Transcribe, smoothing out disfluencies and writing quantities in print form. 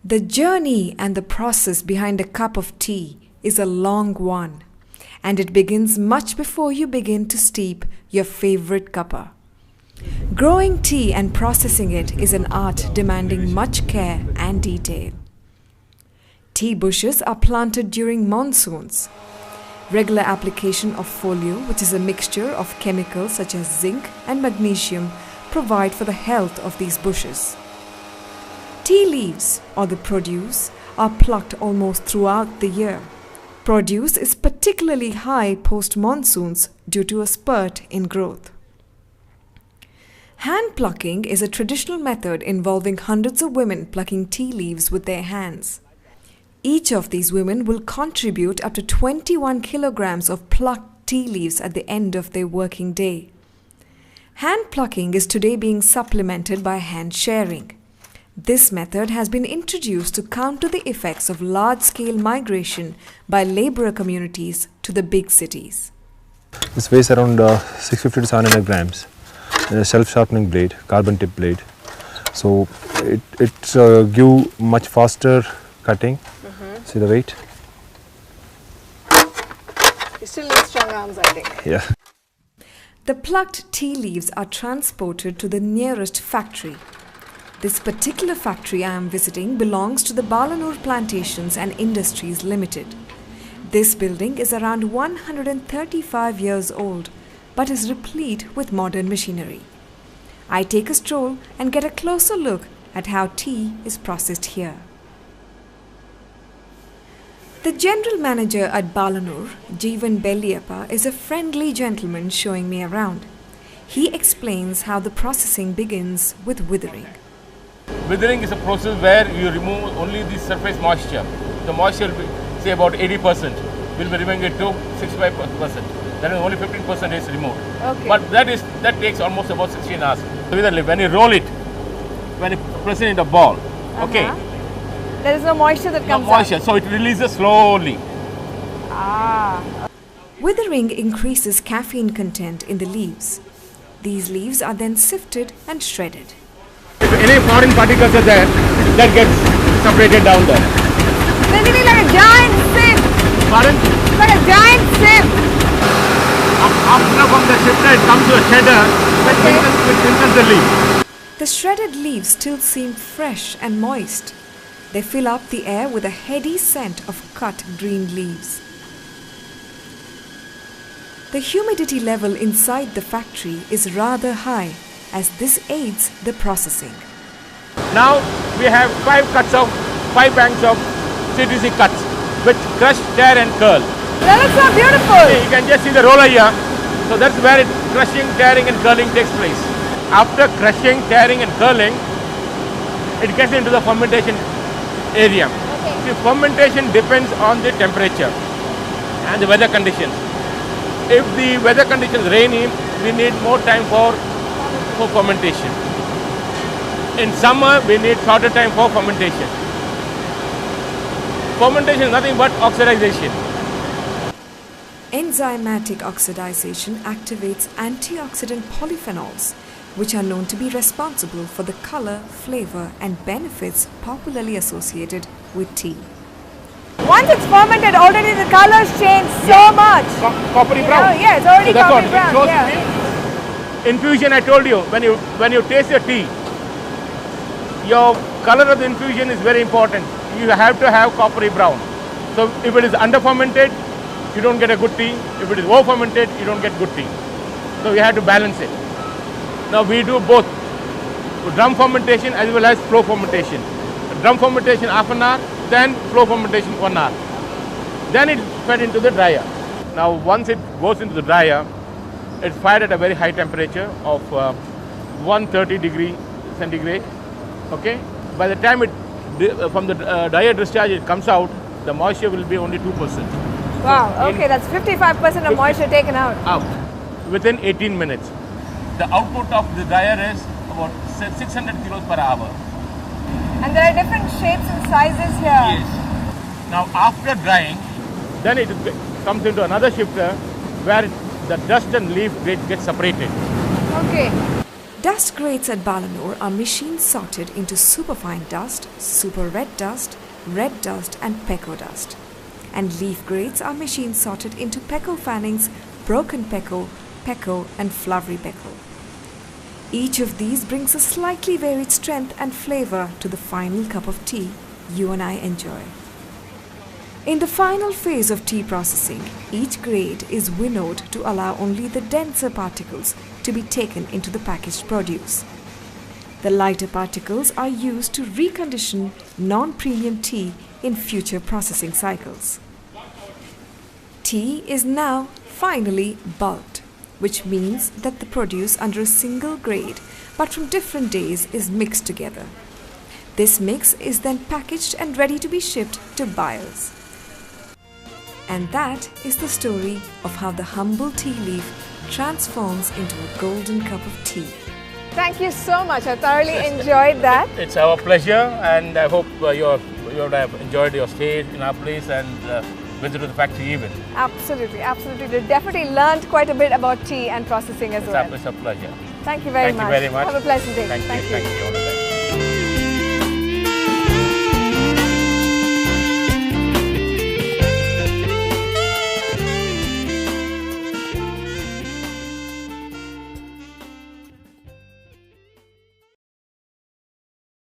The journey and the process behind a cup of tea is a long one, and it begins much before you begin to steep your favorite cuppa. Growing tea and processing it is an art demanding much care and detail. Tea bushes are planted during monsoons. Regular application of folio, which is a mixture of chemicals such as zinc and magnesium, provide for the health of these bushes. Tea leaves, or the produce, are plucked almost throughout the year. Produce is particularly high post-monsoons due to a spurt in growth. Hand plucking is a traditional method involving hundreds of women plucking tea leaves with their hands. Each of these women will contribute up to 21 kilograms of plucked tea leaves at the end of their working day. Hand plucking is today being supplemented by hand sharing. This method has been introduced to counter the effects of large-scale migration by labourer communities to the big cities. This weighs around 650 to 700 grams. A self-sharpening blade, carbon tip blade. So it give much faster cutting. See the weight? You still need strong arms, I think. Yeah. The plucked tea leaves are transported to the nearest factory. This particular factory I am visiting belongs to the Balanur Plantations and Industries Limited. This building is around 135 years old, but is replete with modern machinery. I take a stroll and get a closer look at how tea is processed here. The general manager at Balanur, Jeevan Belliyappa, is a friendly gentleman showing me around. He explains how the processing begins with withering. Withering is a process where you remove only the surface moisture. The moisture will be, say, about 80%. We'll be removing it to 65%. That is only 15% is removed. Okay. But that takes almost about 16 hours. So when you roll it, when you press it in the ball, okay, There is no moisture that comes moisture, so it releases slowly. Withering increases caffeine content in the leaves. These leaves are then sifted and shredded. If any foreign particles are there, that gets separated down there. Basically like a giant sieve. Pardon? Like a giant sieve. After from the shifter, it comes to a shredder, which rinses the leaf. The shredded leaves still seem fresh and moist. They fill up the air with a heady scent of cut green leaves. The humidity level inside the factory is rather high, as this aids the processing. Now we have 5 banks of CTC cuts with crush, tear and curl. That looks so beautiful. You can just see the roller here. So that's where crushing, tearing and curling takes place. After crushing, tearing and curling, it gets into the fermentation area. Okay. See, fermentation depends on the temperature and the weather conditions. If the weather conditions rainy, we need more time for fermentation. In summer, we need shorter time for fermentation. Fermentation is nothing but oxidization. Enzymatic oxidization activates antioxidant polyphenols, which are known to be responsible for the color, flavor, and benefits popularly associated with tea. Once it's fermented, already the colors change so much. Coppery brown. Yeah, it's already So that's coppery what brown. it shows Yeah. me. Infusion, I told you, when you taste your tea, your color of the infusion is very important. You have to have coppery brown. So if it is under fermented, you don't get a good tea. If it is over fermented, you don't get good tea. So you have to balance it. Now we do both drum fermentation as well as flow fermentation. Drum fermentation half an hour, then flow fermentation 1 hour. Then it's fed into the dryer. Now once it goes into the dryer, it's fired at a very high temperature of 130 degree centigrade. Okay. By the time from the dryer discharge it comes out, the moisture will be only 2%. Wow, okay, that's 55% of moisture taken out. Out within 18 minutes. The output of the dryer is about 600 kilos per hour. And there are different shapes and sizes here. Yes. Now after drying, then it comes into another shifter where the dust and leaf gets separated. Okay. Dust grades at Balanur are machine sorted into superfine dust, super red dust and peco dust. And leaf grades are machine sorted into peco fannings, broken peco and flowery peco. Each of these brings a slightly varied strength and flavor to the final cup of tea you and I enjoy. In the final phase of tea processing, each grade is winnowed to allow only the denser particles to be taken into the packaged produce. The lighter particles are used to recondition non-premium tea in future processing cycles. Tea is now finally bulked, which means that the produce under a single grade but from different days is mixed together. This mix is then packaged and ready to be shipped to buyers. And that is the story of how the humble tea leaf transforms into a golden cup of tea. Thank you so much. I thoroughly enjoyed that. It's our pleasure, and I hope you would have enjoyed your stay in our place and visited the factory even. Absolutely, absolutely. We definitely learned quite a bit about tea and processing as well. It's a pleasure. Thank you very much. Thank you very much. Have a pleasant day. Thank you.